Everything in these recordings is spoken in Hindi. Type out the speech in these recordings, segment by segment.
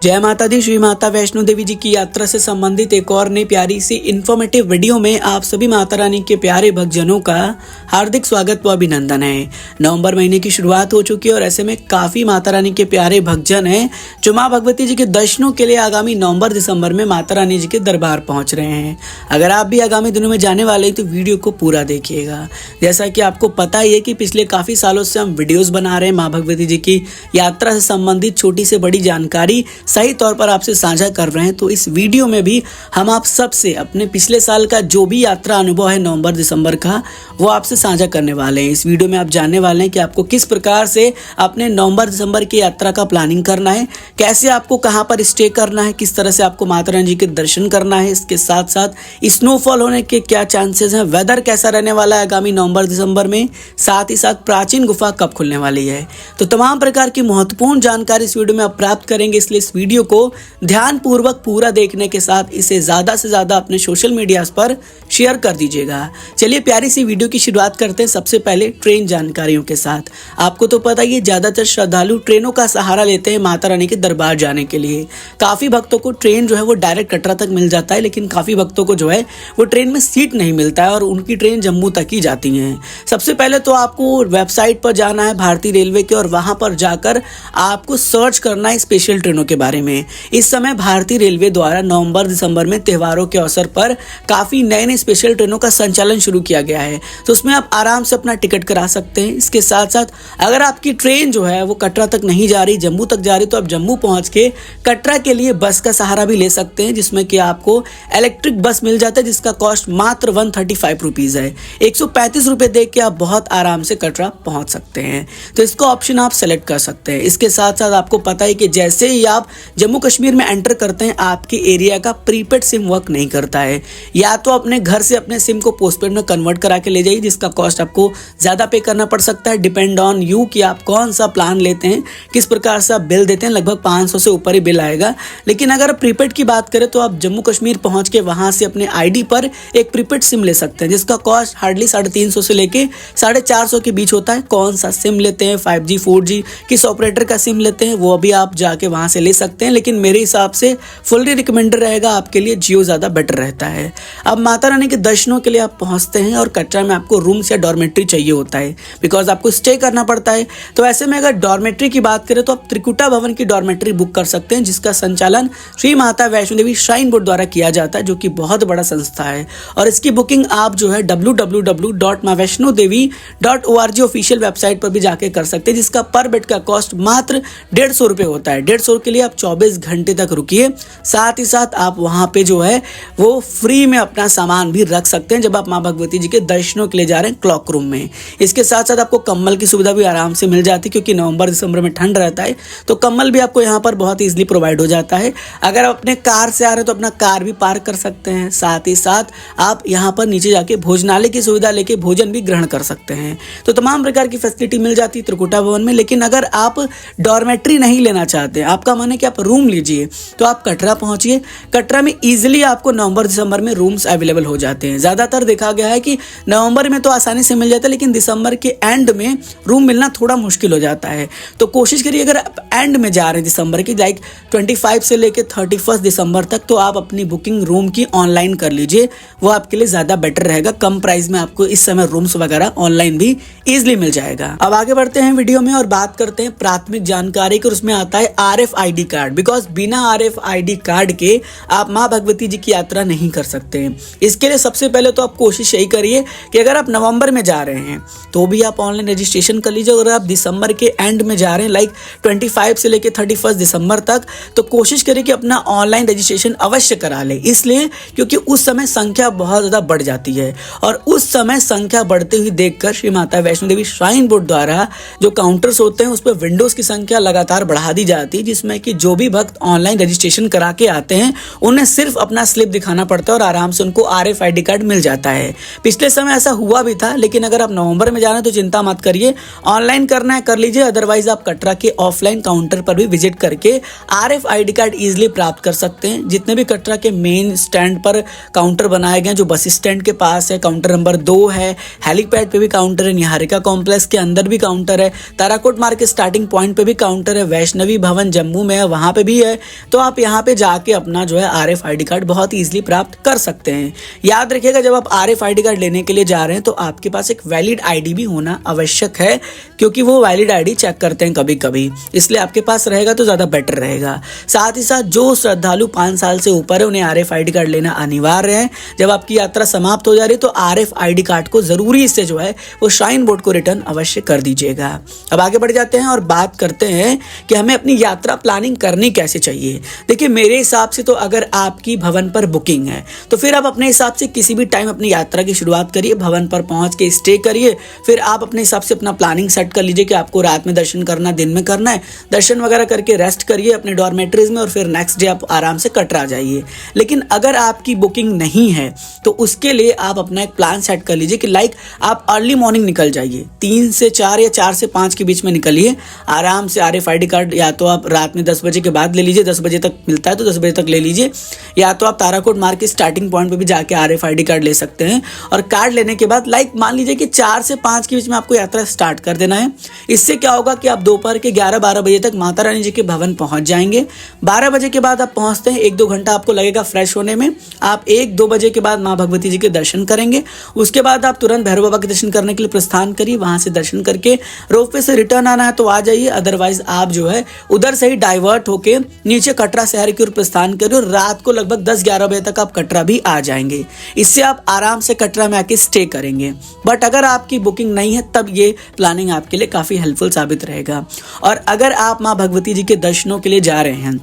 जय माता दी। श्री माता वैष्णो देवी जी की यात्रा से संबंधित एक और नई प्यारी सी इन्फॉर्मेटिव वीडियो में आप सभी माता रानी के प्यारे भक्तजनों का हार्दिक स्वागत व अभिनंदन है। नवंबर महीने की शुरुआत हो चुकी है और ऐसे में काफी माता रानी के प्यारे भक्तजन हैं जो माँ भगवती जी के दर्शनों के लिए आगामी नवंबर दिसंबर में माता रानी जी के दरबार पहुंच रहे हैं। अगर आप भी आगामी दिनों में जाने वाले हैं तो वीडियो को पूरा देखिएगा। जैसा कि आपको पता ही है कि पिछले काफी सालों से हम वीडियोस बना रहे हैं माँ भगवती जी की यात्रा से संबंधित छोटी से बड़ी जानकारी सही तौर पर आपसे साझा कर रहे हैं। तो इस वीडियो में भी हम आप सबसे अपने पिछले साल का जो भी यात्रा अनुभव है नवंबर दिसंबर का वो आपसे साझा करने वाले हैं। इस वीडियो में आप जानने वाले हैं कि आपको किस प्रकार से अपने नवंबर दिसंबर की यात्रा का प्लानिंग करना है, कैसे आपको कहां पर स्टे करना है, किस तरह से आपको माता रानी जी के दर्शन करना है, इसके साथ साथ स्नोफॉल होने के क्या चांसेस हैं, वेदर कैसा रहने वाला है आगामी नवंबर दिसंबर में, साथ ही साथ प्राचीन गुफा कब खुलने वाली है। तो तमाम प्रकार की महत्वपूर्ण जानकारी इस वीडियो में आप प्राप्त करेंगे, इसलिए इस वीडियो को ध्यान पूर्वक पूरा देखने के साथ इसे ज्यादा से ज्यादा अपने सोशल मीडिया पर शेयर कर दीजिएगा। चलिए प्यारी सी वीडियो की शुरुआत करते हैं सबसे पहले ट्रेन जानकारियों के साथ। आपको तो पता ही है ज्यादातर श्रद्धालु ट्रेनों का सहारा लेते हैं माता रानी के दरबार जाने के लिए। काफी भक्तों को ट्रेन जो है वो डायरेक्ट कटरा तक मिल जाता है, लेकिन काफी भक्तों को जो है वो ट्रेन में सीट नहीं मिलता है और उनकी ट्रेन जम्मू तक ही जाती है। सबसे पहले तो आपको वेबसाइट पर जाना है भारतीय रेलवे के और वहां पर जाकर आपको सर्च करना है स्पेशल ट्रेनों के बारे में। इस समय भारतीय रेलवे द्वारा नवंबर दिसंबर में त्योहारों के अवसर पर काफी नए नए स्पेशल ट्रेनों का संचालन शुरू किया गया है, तो उसमें आप आराम से अपना टिकट करा सकते हैं। इसके साथ साथ अगर आपकी ट्रेन जो है वो कटरा तक नहीं जा रही, जम्मू तक जा रही, तो आप जम्मू पहुंच के कटरा के लिए बस का सहारा भी ले सकते हैं, जिसमें कि आपको इलेक्ट्रिक बस मिल जाता है जिसका कॉस्ट मात्र 135 रुपीज है। 135 रुपए दे के आप बहुत आराम से कटरा पहुंच सकते हैं, तो इसका ऑप्शन आप सेलेक्ट कर सकते हैं। इसके साथ साथ आपको पता है कि जैसे ही आप जम्मू कश्मीर में एंटर करते हैं आपके एरिया का प्रीपेड सिम वर्क नहीं करता है। या तो अपने घर से अपने सिम को पोस्टपेड में कन्वर्ट करा के ले जाइए, जिसका कॉस्ट आपको ज्यादा पे करना पड़ सकता है। डिपेंड ऑन यू कि आप कौन सा प्लान लेते हैं, किस प्रकार से आप बिल देते हैं। लगभग 500 से ऊपर ही बिल आएगा। लेकिन अगर प्रीपेड की बात करें तो आप जम्मू कश्मीर पहुंच के वहां से अपने आईडी पर एक प्रीपेड सिम ले सकते हैं, जिसका कॉस्ट हार्डली 350 से लेके 450 के बीच होता है। कौन सा सिम लेते हैं, 5G 4G किस ऑपरेटर का सिम लेते हैं, वो भी आप जाके वहां से ले सकते हैं। लेकिन मेरे हिसाब से फुल्ली रिकमेंडेड रहेगा आपके लिए, जियो ज्यादा बेटर रहता है। अब माता रानी के दर्शनों के लिए आप पहुंचते हैं और कटरा में आपको रूम्स या डॉर्मेट्री चाहिए होता है, बिकॉज आपको स्टे करना पड़ता है। तो ऐसे में अगर डॉर्मेट्री की बात करें तो आप त्रिकुटा भवन की डॉर्मेट्री बुक कर सकते हैं, जिसका संचालन श्री माता वैष्णो देवी श्राइन बोर्ड द्वारा किया जाता है, जो कि बहुत बड़ा संस्था है। और इसकी बुकिंग आप जो है www.maavaishnodevi.org ऑफिशियल वेबसाइट पर भी जाके कर सकते हैं, जिसका पर बेड का कॉस्ट मात्र 150 रुपए होता है। 150 के लिए आप 24 घंटे तक रुकिए। साथ ही साथ आप वहां पे जो है वो फ्री में अपना सामान भी रख सकते हैं जब आप माँ भगवती जी के दर्शनों के लिए जा रहे हैं क्लॉक रूम में। इसके साथ साथ आपको कम्बल की सुविधा भी आराम से मिल जाती है, क्योंकि नवंबर दिसंबर में ठंड रहता है, तो कम्बल भी आपको यहाँ पर बहुत इजीली प्रोवाइड हो जाता है। अगर आप अपने कार से आ रहे हैं तो अपना कार भी पार्क कर सकते हैं। साथ ही साथ आप यहाँ पर नीचे जाके भोजनालय की सुविधा लेके भोजन भी ग्रहण कर सकते हैं। तो तमाम प्रकार की फैसिलिटी मिल जाती है त्रिकुटा भवन में। लेकिन अगर आप डॉर्मेट्री नहीं लेना चाहते, आपका मन है कि आप रूम लीजिए, तो आप कटरा पहुंचिए। कटरा में इजीली आपको नवंबर दिसंबर में रूम्स अवेलेबल हो जाते हैं। ज्यादातर देखा गया है कि नवंबर में तो आसानी से मिल जाता है, लेकिन दिसंबर के एंड में रूम मिलना थोड़ा मुश्किल हो जाता है। तो कोशिश करिए अगर आप एंड में जा रहे हैं दिसंबर की, लाइक 25 से लेके 31 दिसंबर तक, तो आप अपनी बुकिंग रूम की ऑनलाइन कर लीजिए, वो आपके लिए ज्यादा बेटर रहेगा। कम प्राइस में आपको इस समय रूम्स वगैरह ऑनलाइन भी इजिली मिल जाएगा। अब आगे बढ़ते हैं वीडियो में और बात करते हैं प्राथमिक जानकारी की। उसमें आता है RFID कार्ड, बिकॉज बिना RFID कार्ड के आप माँ भगवती जी की यात्रा नहीं कर सकते हैं। इसके लिए सबसे पहले तो आप कोशिश यही करिए कि अगर आप नवंबर में जा रहे हैं तो भी आप ऑनलाइन रजिस्ट्रेशन कर लीजिए। अगर आप दिसंबर के एंड में जा रहे हैं, लाइक 25 से लेके 31 दिसंबर तक, तो कोशिश करिए कि अपना ऑनलाइन रजिस्ट्रेशन अवश्य करा ले। इसलिए क्योंकि उस समय संख्या बहुत ज्यादा बढ़ जाती है और उस समय संख्या बढ़ते हुए देखकर श्री माता वैष्णो देवी श्राइन बोर्ड द्वारा जो काउंटर्स होते हैं उस पर विंडोज की संख्या लगातार बढ़ा दी जाती है, जिसमें कि जो भी भक्त ऑनलाइन रजिस्ट्रेशन करा के आते हैं उन्हें सिर्फ अपना स्लिप दिखाना पड़ता है और आराम से उनको RFID कार्ड मिल जाता है। पिछले समय ऐसा हुआ भी था, लेकिन अगर आप नवंबर में जा रहे हैं तो चिंता मत करिए, ऑनलाइन करना है कर लीजिए। अदरवाइज आप कटरा के ऑफलाइन काउंटर पर भी विजिट करके RFID कार्ड इजीली प्राप्त कर सकते हैं। जितने भी कटरा के मेन स्टैंड पर काउंटर बनाए गए, जो बस स्टैंड के पास है, काउंटर नंबर 2 है, हेलीपैड पे भी काउंटर है, निहारिका कॉम्प्लेक्स के अंदर भी काउंटर है, ताराकोट मार्केट स्टार्टिंग पॉइंट पे भी काउंटर है, वैष्णवी भवन जम्मू में है, वहाँ पे भी है, तो आप यहाँ पे जाके अपना जो है RFID कार्ड बहुत ईजिली प्राप्त कर सकते हैं। याद रखिएगा, जब आप RFID कार्ड लेने के लिए जा रहे हैं तो आपके पास एक वैलिड ID भी होना आवश्यक है, क्योंकि वो वैलिड ID चेक करते हैं कभी कभी, इसलिए आपके पास रहेगा तो ज़्यादा बेटर रहेगा। साथ ही साथ जो श्रद्धालु 5 साल से ऊपर है उन्हें RFID कार्ड लेना अनिवार्य है। जब आपकी यात्रा समाप्त हो जा रही है तो RFID कार्ड को ज़रूरी इससे जो है वो श्राइन बोर्ड को रिटर्न अवश्य कर दीजिएगा। अब आगे बढ़ जाते हैं और बात करते हैं कि हमें अपनी यात्रा प्लानिंग करनी कैसे चाहिए। देखिए, मेरे हिसाब से तो अगर आपकी भवन पर बुकिंग है तो फिर आप अपने हिसाब से किसी भी टाइम अपनी यात्रा की शुरुआत करिए, भवन पर पहुंच के स्टे करिए, फिर आप अपने हिसाब से अपना प्लानिंग सेट कर लीजिए कि आपको रात में दर्शन करना, दिन में करना है। दर्शन वगैरह करके रेस्ट करिए अपने डॉर्मेटरीज में और फिर नेक्स्ट डे आप आराम से कटरा जाइए। लेकिन अगर आपकी बुकिंग नहीं है तो उसके लिए आप अपना एक प्लान सेट कर लीजिए कि लाइक आप अर्ली मॉर्निंग निकल जाइए, 3 से 4 या 4 से 5 के बीच में निकलिए आराम से। RFID कार्ड या तो आप रात में 10 बजे के बाद ले लीजिए, 10 बजे तक मिलता है तो 10 बजे तक ले लीजिए, या तो आप ताराकोट मार्ग के स्टार्टिंग पॉइंट पे भी जाके RFID कार्ड ले सकते हैं। और कार्ड लेने के बाद लाइक मान लीजिए कि 4 से 5 के बीच में आपको यात्रा स्टार्ट कर देना है। इससे क्या होगा कि आप दोपहर के 11-12 बजे तक माता रानी जी के भवन पहुंच जाएंगे। 12 बजे के बाद आप पहुंचते हैं, 1-2 घंटा आपको लगेगा फ्रेश होने में। आप 1-2 बजे के बाद माँ भगवती जी के दर्शन करेंगे। उसके बाद आप तुरंत भैरव बाबा के दर्शन करने के लिए प्रस्थान करिए। वहां से दर्शन करके रोपवे से रिटर्न आना है तो आ जाइए, अदरवाइज आप जो है उधर से ही डाइवर्ट होके नीचे कटरा शहर की ओर प्रस्थान करिए। रात को लगभग 10-11 बजे तक आप कटरा भी आ जाएंगे। इससे आप आराम से कटरा में आके स्टे करेंगे। बट अगर आपकी बुकिंग नहीं है तब ये प्लानिंग आपके लिए काफ़ी हेल्पफुल साबित रहेगा। और अगर आप माँ भगवती जी के दर्शनों के लिए जा रहे हैं,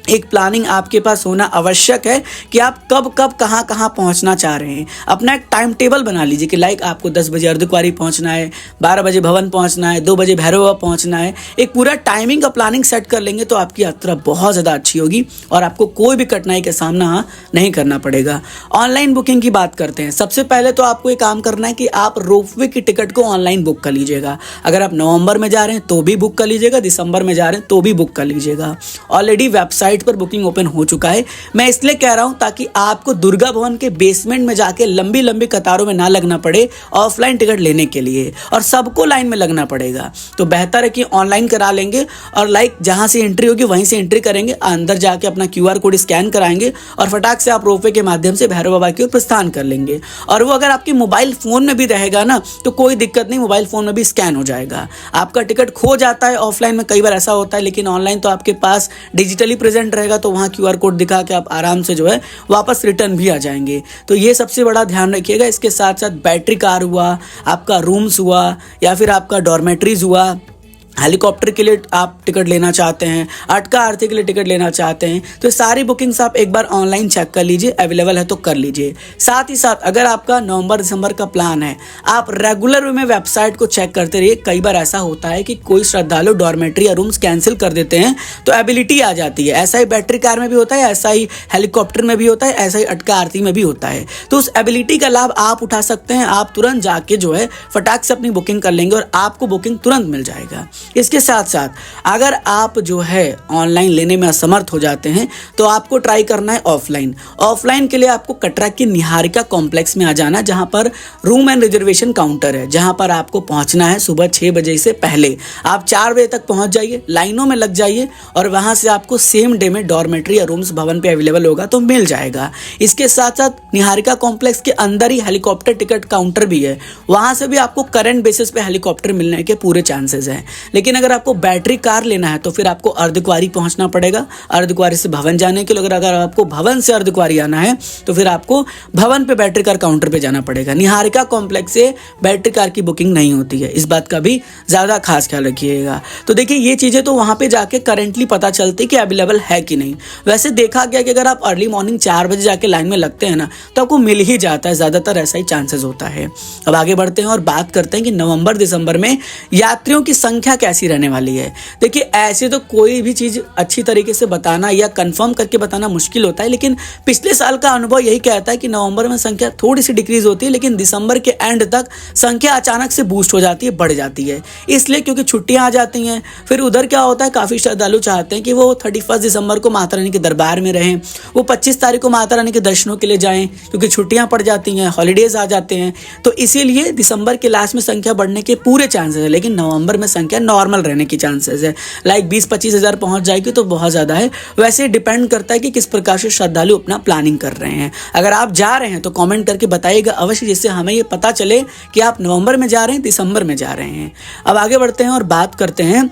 एक प्लानिंग आपके पास होना आवश्यक है कि आप कब कब कहाँ कहाँ पहुँचना चाह रहे हैं। अपना एक टाइम टेबल बना लीजिए कि लाइक आपको 10 बजे अर्धकुंवारी पहुँचना है, 12 बजे भवन पहुँचना है, 2 बजे भैरव बाबा पहुँचना है। एक पूरा टाइमिंग का प्लानिंग सेट कर लेंगे तो आपकी यात्रा बहुत ज़्यादा अच्छी होगी और आपको कोई भी कठिनाई का सामना नहीं करना पड़ेगा। ऑनलाइन बुकिंग की बात करते हैं। सबसे पहले तो आपको एक काम करना है कि आप रोपवे की टिकट को ऑनलाइन बुक कर लीजिएगा। अगर आप नवंबर में जा रहे हैं तो भी बुक कर लीजिएगा, दिसंबर में जा रहे हैं तो भी बुक कर लीजिएगा। ऑलरेडी वेबसाइट पर बुकिंग ओपन हो चुका है। मैं इसलिए कह रहा हूं ताकि आपको दुर्गा भवन के बेसमेंट में जाके लंबी लंबी कतारों में ना लगना पड़े ऑफलाइन टिकट लेने के लिए, और सबको लाइन में लगना पड़ेगा। तो बेहतर है कि ऑनलाइन करा लेंगे और लाइक जहां से एंट्री होगी वहीं से एंट्री करेंगे, अंदर जाके अपना QR कोड स्कैन कराएंगे और फटाक से आप रोपवे के माध्यम से भैरव बाबा की ओर प्रस्थान कर लेंगे। और वो अगर आपके मोबाइल फोन में भी रहेगा ना तो कोई दिक्कत नहीं, मोबाइल फोन में भी स्कैन हो जाएगा। आपका टिकट खो जाता है ऑफलाइन में, कई बार ऐसा होता है, लेकिन ऑनलाइन तो आपके पास डिजिटली प्रेजेंट रहेगा तो वहाँ QR कोड दिखा के आप आराम से जो है वापस रिटर्न भी आ जाएंगे। तो ये सबसे बड़ा ध्यान रखिएगा। इसके साथ साथ बैटरी कार हुआ, आपका रूम्स हुआ, या फिर आपका डॉर्मेटरीज हुआ, हेलीकॉप्टर के लिए आप टिकट लेना चाहते हैं, अटका आरती के लिए टिकट लेना चाहते हैं, तो सारी बुकिंग्स आप एक बार ऑनलाइन चेक कर लीजिए, अवेलेबल है तो कर लीजिए। साथ ही साथ अगर आपका नवंबर दिसंबर का प्लान है, आप रेगुलर वे में वेबसाइट को चेक करते रहिए। कई बार ऐसा होता है कि कोई श्रद्धालु डॉर्मेटरी या रूम्स कैंसिल कर देते हैं तो एबिलिटी आ जाती है। ऐसा ही बैटरी कार में भी होता है, ऐसा ही हेलीकॉप्टर में भी होता है, ऐसा ही अटका आरती में भी होता है। तो उस एबिलिटी का लाभ आप उठा सकते हैं। आप तुरंत जाके जो है फटाक से अपनी बुकिंग कर लेंगे और आपको बुकिंग तुरंत मिल जाएगा। इसके साथ साथ अगर आप जो है ऑनलाइन लेने में असमर्थ हो जाते हैं तो आपको ट्राई करना है ऑफलाइन। ऑफलाइन के लिए आपको कटरा की निहारिका कॉम्प्लेक्स में आ जाना, जहां पर रूम एंड रिजर्वेशन काउंटर है, जहां पर आपको पहुंचना है सुबह 6 बजे से पहले। आप 4 बजे तक पहुंच जाइए, लाइनों में लग जाइए और वहां से आपको सेम डे में डॉर्मेटरी या रूम्स भवन पे अवेलेबल होगा तो मिल जाएगा। इसके साथ साथ निहारिका कॉम्प्लेक्स के अंदर ही हेलीकॉप्टर टिकट काउंटर भी है, वहां से भी आपको करंट बेसिस पे हेलीकॉप्टर मिलने के पूरे चांसेस हैं। लेकिन अगर आपको बैटरी कार लेना है तो फिर आपको अर्धकुंवारी पहुंचना पड़ेगा। अर्धकुंवारी से भवन जाने के लिए अगर आपको भवन से अर्धकुंवारी आना है तो फिर आपको भवन पे बैटरी कार काउंटर पे जाना पड़ेगा। निहारिका कॉम्प्लेक्स से बैटरी कार की बुकिंग नहीं होती है, इस बात का भी ज्यादा खास ख्याल रखिएगा। तो देखिए ये चीजें तो वहां पे जाके करेंटली पता चलती कि अवेलेबल है कि नहीं। वैसे देखा गया कि अगर आप अर्ली मॉर्निंग 4 बजे जाके लाइन में लगते हैं ना तो आपको मिल ही जाता है, ज्यादातर ऐसा ही चांसेस होता है। अब आगे बढ़ते हैं और बात करते हैं कि नवंबर दिसंबर में यात्रियों की संख्या कैसी रहने वाली है। देखिए ऐसे तो कोई भी चीज अच्छी तरीके से बताना या कंफर्म करके बताना मुश्किल होता है, लेकिन पिछले साल का अनुभव यही कहता है कि नवंबर में संख्या थोड़ी सी डिक्रीज होती है, लेकिन दिसंबर के एंड तक संख्या अचानक से बूस्ट हो जाती है, बढ़ जाती है। इसलिए क्योंकि छुट्टियां आ जाती हैं। फिर उधर क्या होता है, काफी श्रद्धालु चाहते हैं कि वो 31 दिसंबर को माता रानी के दरबार में रहें, वो 25 तारीख को माता रानी के दर्शनों के लिए जाएं, क्योंकि छुट्टियां पड़ जाती हैं, हॉलीडेज आ जाते हैं। तो इसीलिए दिसंबर के लास्ट में संख्या बढ़ने के पूरे चांसेस है, लेकिन नवंबर में संख्या नॉर्मल रहने की चांसेस है। लाइक 20-25 हज़ार पहुंच जाएगी तो बहुत ज़्यादा है। वैसे डिपेंड करता है कि किस प्रकार से श्रद्धालु अपना प्लानिंग कर रहे हैं। अगर आप जा रहे हैं तो कमेंट करके बताइएगा अवश्य, जिससे हमें ये पता चले कि आप नवंबर में जा रहे हैं, दिसंबर में जा रहे हैं। अब आगे बढ़ते हैं और बात करते हैं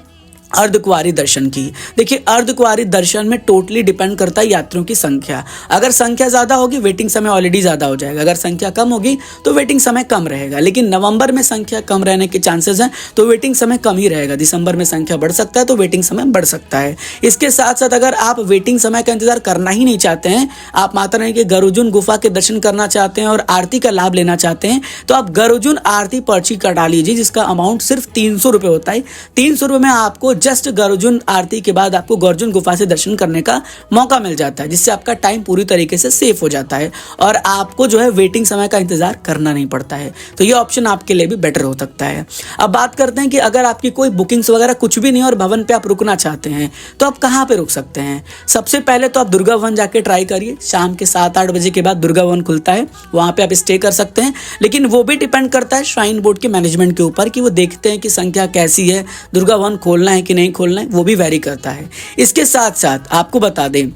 अर्धकुंवारी दर्शन की। देखिए, अर्धकुंवारी दर्शन में टोटली डिपेंड करता है यात्रियों की संख्या। अगर संख्या ज़्यादा होगी वेटिंग समय ऑलरेडी ज़्यादा हो जाएगा, अगर संख्या कम होगी तो वेटिंग समय कम रहेगा। लेकिन नवंबर में संख्या कम रहने के चांसेस हैं तो वेटिंग समय कम ही रहेगा। दिसंबर में संख्या बढ़ सकता है तो वेटिंग समय बढ़ सकता है। इसके साथ साथ अगर आप वेटिंग समय का इंतजार करना ही नहीं चाहते हैं, आप माता रानी के गरुजुन गुफा के दर्शन करना चाहते हैं और आरती का लाभ लेना चाहते हैं, तो आप गरुजुन आरती पर्ची कटा लीजिए, जिसका अमाउंट सिर्फ 300 रुपये होता है। 300 रुपये में आपको जस्ट गरुजुन आरती के बाद आपको गरुजुन गुफा से दर्शन करने का मौका मिल जाता है, जिससे आपका टाइम पूरी तरीके से सेफ हो जाता है और आपको जो है वेटिंग समय का इंतजार करना नहीं पड़ता है। तो ये ऑप्शन आपके लिए भी बेटर हो सकता है। अब बात करते हैं कि अगर आपकी कोई बुकिंग्स वगैरह कुछ भी नहीं और भवन पे आप रुकना चाहते हैं तो आप कहाँ पे रुक सकते हैं। सबसे पहले तो आप दुर्गा भवन जाके ट्राई करिए। शाम के 7-8 बजे के बाद दुर्गा भवन खुलता है, वहाँ पे आप स्टे कर सकते हैं। लेकिन वो भी डिपेंड करता है श्राइन बोर्ड के मैनेजमेंट के ऊपर कि वो देखते हैं कि संख्या कैसी है, दुर्गा भवन खोलना है कि नहीं खोलना है, वो भी वेरी करता है। इसके साथ साथ आपको बता दें,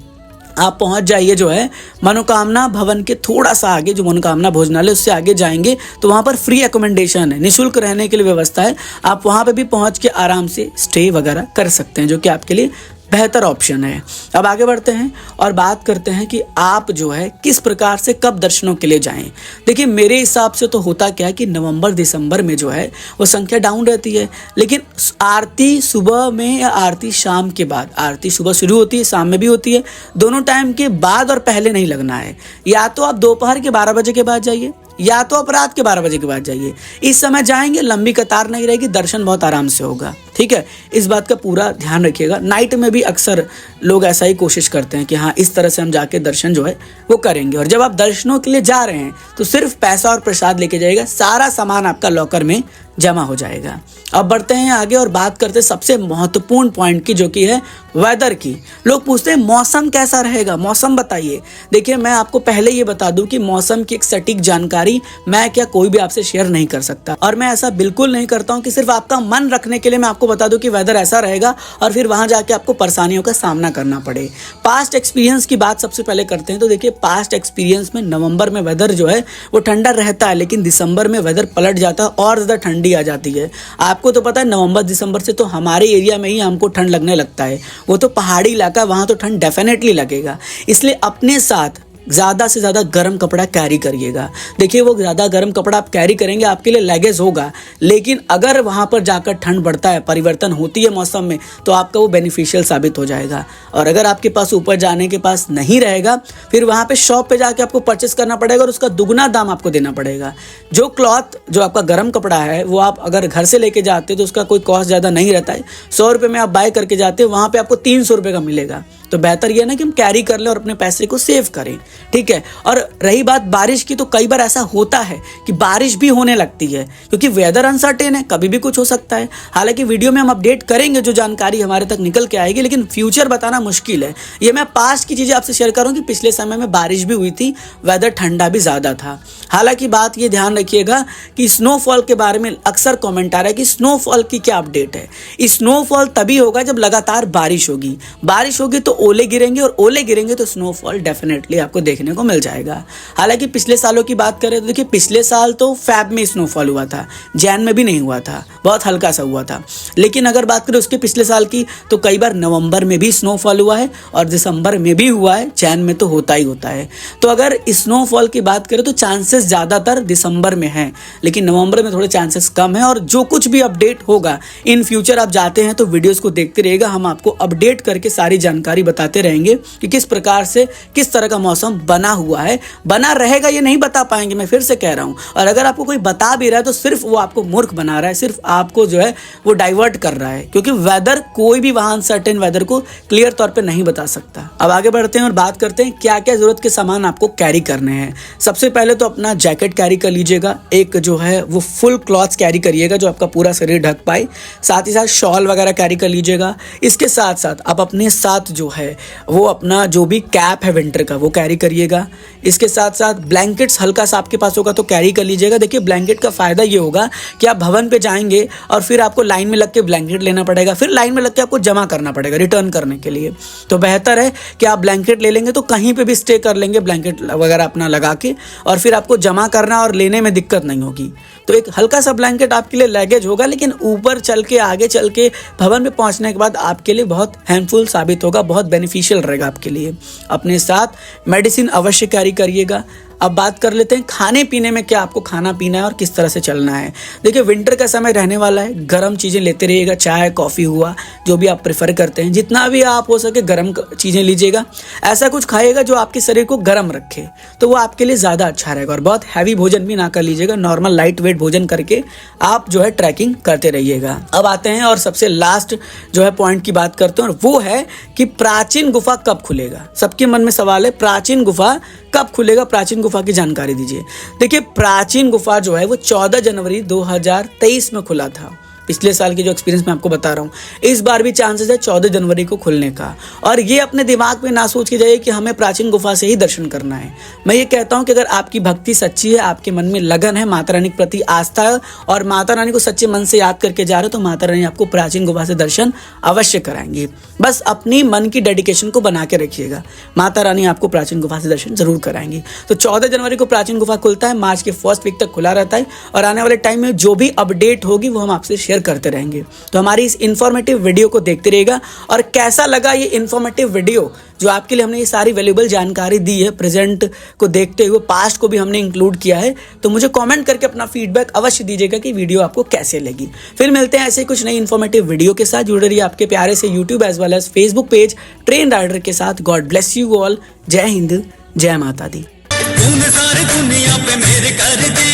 आप पहुंच जाइए जो है मनोकामना भवन के थोड़ा सा आगे, जो मनोकामना भोजनालय उससे आगे जाएंगे तो वहाँ पर फ्री अकोमोडेशन है, निःशुल्क रहने के लिए व्यवस्था है। आप वहाँ पे भी पहुँच के आराम से स्टे वगैरह कर सकते हैं, जो कि आपके लिए बेहतर ऑप्शन है। अब आगे बढ़ते हैं और बात करते हैं कि आप जो है किस प्रकार से कब दर्शनों के लिए जाएं। देखिए, मेरे हिसाब से तो होता क्या है कि नवंबर दिसंबर में जो है वो संख्या डाउन रहती है, लेकिन आरती सुबह में या आरती शाम के बाद, आरती सुबह शुरू होती है शाम में भी होती है, दोनों टाइम के बाद और पहले नहीं लगना है। या तो आप दोपहर के 12 बजे के बाद जाइए या तो आप रात के 12 बजे के बाद जाइए। इस समय जाएंगे, लंबी कतार नहीं रहेगी, दर्शन बहुत आराम से होगा। ठीक है, इस बात का पूरा ध्यान रखिएगा। नाइट में भी अक्सर लोग ऐसा ही कोशिश करते हैं कि हाँ इस तरह से हम जाके दर्शन जो है वो करेंगे। और जब आप दर्शनों के लिए जा रहे हैं तो सिर्फ पैसा और प्रसाद लेके जाइएगा, सारा सामान आपका लॉकर में जमा हो जाएगा। अब बढ़ते हैं आगे और बात करते हैं सबसे महत्वपूर्ण पॉइंट की, जो कि है वेदर की। लोग पूछते हैं मौसम कैसा रहेगा, मौसम बताइए। देखिए, मैं आपको पहले ये बता दूं कि मौसम की एक सटीक जानकारी मैं क्या कोई भी आपसे शेयर नहीं कर सकता, और मैं ऐसा बिल्कुल नहीं करता हूं कि सिर्फ आपका मन रखने के लिए मैं आपको बता दूं कि वेदर ऐसा रहेगा और फिर वहां जाके आपको परेशानियों का सामना करना पड़े। पास्ट एक्सपीरियंस की बात सबसे पहले करते हैं। तो देखिए, पास्ट एक्सपीरियंस में नवंबर में वेदर जो है वो ठंडा रहता है, लेकिन दिसंबर में वेदर पलट जाता है और ज़्यादा ठंडी आ जाती है। आपको तो पता है नवंबर दिसंबर से तो हमारे एरिया में ही हमको ठंड लगने लगता है। वो तो पहाड़ी इलाका, वहाँ तो ठंड डेफिनेटली लगेगा। इसलिए अपने साथ ज़्यादा से ज़्यादा गर्म कपड़ा कैरी करिएगा। देखिए, वो ज़्यादा गर्म कपड़ा आप कैरी करेंगे आपके लिए लगेज होगा, लेकिन अगर वहाँ पर जाकर ठंड बढ़ता है, परिवर्तन होती है मौसम में, तो आपका वो बेनिफिशियल साबित हो जाएगा। और अगर आपके पास ऊपर जाने के पास नहीं रहेगा, फिर वहाँ पे शॉप पे जाके आपको परचेस करना पड़ेगा और उसका दुगना दाम आपको देना पड़ेगा। जो क्लॉथ, जो आपका गर्म कपड़ा है, वो आप अगर घर से लेके जाते हो तो उसका कोई कॉस्ट ज़्यादा नहीं रहता है। 100 रुपये में आप बाय करके जाते हो, वहाँ पर आपको 300 रुपये का मिलेगा। तो बेहतर यह ना कि हम कैरी कर लें और अपने पैसे को सेव करें। ठीक है, और रही बात बारिश की, तो कई बार ऐसा होता है कि बारिश भी होने लगती है, क्योंकि वेदर अनसर्टेन है, कभी भी कुछ हो सकता है। हालांकि वीडियो में हम अपडेट करेंगे जो जानकारी हमारे तक निकल के आएगी, लेकिन फ्यूचर बताना मुश्किल है। ये मैं पास्ट की चीज़ें आपसे शेयर करूँ कि पिछले समय में बारिश भी हुई थी, वेदर ठंडा भी ज़्यादा था। हालांकि बात ये ध्यान रखिएगा कि स्नोफॉल के बारे में अक्सर कॉमेंट आ रहा है कि स्नोफॉल की क्या अपडेट है। स्नोफॉल तभी होगा जब लगातार बारिश होगी। बारिश होगी तो ओले गिरेंगे, और ओले गिरेंगे तो स्नोफॉल डेफिनेटली आपको देखने को मिल जाएगा। हालांकि पिछले सालों की बात करें तो देखिए, पिछले साल तो फैब में स्नोफॉल हुआ था, जैन में भी नहीं हुआ था, बहुत हल्का सा हुआ था। लेकिन अगर बात करें उसके पिछले साल की, तो कई बार नवंबर में भी स्नोफॉल हुआ है और दिसंबर में भी हुआ है, जैन में तो होता ही होता है। तो अगर स्नोफॉल की बात करें तो चांसेस ज़्यादातर दिसंबर में हैं, लेकिन नवंबर में थोड़े चांसेस कम है। और जो कुछ भी अपडेट होगा इन फ्यूचर, आप जाते हैं तो वीडियोस को देखते रहिएगा, हम आपको अपडेट करके सारी जानकारी बताते रहेंगे कि किस प्रकार से किस तरह का मौसम बना हुआ है। बना रहेगा ये नहीं बता पाएंगे, मैं फिर से कह रहा हूं। और अगर आपको कोई बता भी रहा है तो सिर्फ वो आपको मूर्ख बना रहा है, सिर्फ आपको जो है वो डाइवर्ट कर रहा है, क्योंकि वेदर, कोई भी वहां अनसर्टेन वेदर को क्लियर तौर पे नहीं बता सकता। अब आगे बढ़ते हैं और बात करते हैं क्या क्या जरूरत के सामान आपको कैरी करने हैं। सबसे पहले तो अपना जैकेट कैरी कर लीजिएगा, एक जो है वो फुल क्लॉथ्स कैरी करिएगा जो आपका पूरा शरीर ढक पाए। साथ ही साथ शॉल वगैरह कैरी कर लीजिएगा। इसके साथ साथ आप अपने साथ जो है वो अपना जो भी कैप है विंटर का वो कैरी करिएगा। इसके साथ साथ ब्लैंकेट्स हल्का सा आपके पास होगा तो कैरी कर लीजिएगा। देखिए ब्लैंकेट का फ़ायदा ये होगा कि आप भवन पे जाएंगे और फिर आपको लाइन में लग के ब्लैंकेट लेना पड़ेगा, फिर लाइन में लग के आपको जमा करना पड़ेगा रिटर्न करने के लिए। तो बेहतर है कि आप ब्लैंकेट ले लेंगे तो कहीं पे भी स्टे कर लेंगे ब्लैंकेट वगैरह अपना लगा के, और फिर आपको जमा करना और लेने में दिक्कत नहीं होगी। तो एक हल्का सा ब्लैंकेट आपके लिए लगेज होगा, लेकिन ऊपर चल के आगे चल के भवन पे पहुंचने के बाद आपके लिए बहुत हेल्पफुल साबित होगा, बहुत बेनिफिशियल रहेगा आपके लिए। अपने साथ मेडिसिन अवश्य कैरी करिएगा। अब बात कर लेते हैं खाने पीने में, क्या आपको खाना पीना है और किस तरह से चलना है। देखिए विंटर का समय रहने वाला है, गर्म चीज़ें लेते रहिएगा, चाय कॉफ़ी हुआ जो भी आप प्रेफर करते हैं, जितना भी आप हो सके गर्म चीज़ें लीजिएगा। ऐसा कुछ खाइएगा जो आपके शरीर को गर्म रखे, तो वो आपके लिए ज़्यादा अच्छा रहेगा। और बहुत हैवी भोजन भी ना कर लीजिएगा, नॉर्मल लाइट वेट भोजन करके आप जो है ट्रैकिंग करते रहिएगा। अब आते हैं और सबसे लास्ट जो है पॉइंट की बात करते हैं, और वो है कि प्राचीन गुफा कब खुलेगा। सबके मन में सवाल है प्राचीन गुफा कब खुलेगा, प्राचीन गुफा की जानकारी दीजिए। देखिए प्राचीन गुफा जो है वो 14 जनवरी 2023 में खुला था। पिछले साल की जो एक्सपीरियंस मैं आपको बता रहा हूँ, इस बार भी चांसेस है 14 जनवरी को खुलने का। और ये अपने दिमाग में ना सोच के जाइए कि हमें प्राचीन गुफा से ही दर्शन करना है। मैं ये कहता हूँ कि अगर आपकी भक्ति सच्ची है, आपके मन में लगन है, माता रानी के प्रति आस्था है और माता रानी को सच्चे मन से याद करके जा रहे हो, तो माता रानी आपको प्राचीन गुफा से दर्शन अवश्य कराएंगी। बस अपनी मन की डेडिकेशन को बना के रखिएगा, माता रानी आपको प्राचीन गुफा से दर्शन जरूर कराएंगी। तो 14 जनवरी को प्राचीन गुफा खुलता है, मार्च के फर्स्ट वीक तक खुला रहता है, और आने वाले टाइम में जो भी अपडेट होगी वो हम आपसे शेयर करते रहेंगे। तो हमारी इस इन्फॉर्मेटिव वीडियो को देखते रहिएगा। और कैसा लगा ये इन्फॉर्मेटिव वीडियो, जो आपके लिए हमने ये सारी वैल्यूएबल जानकारी दी है, प्रेजेंट को देखते हुए पास्ट को भी हमने इंक्लूड किया है, तो मुझे कमेंट करके अपना फीडबैक अवश्य दीजिएगा कि वीडियो आपको कैसे लगी। फिर मिलते हैं ऐसे कुछ नई इन्फॉर्मेटिव वीडियो के साथ। जुड़े रहिए आपके प्यारे से YouTube as well as Facebook page train rider के साथ। God bless you all. जय हिंद, जय माता दी। तूने सारी दुनिया पे मेरे कर दी,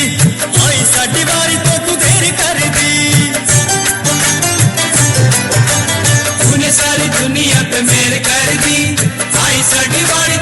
आई साडी वारी तो तू देर कर दी। तूने सारी दुनिया पे मेरे कर दी, आई साडी वारी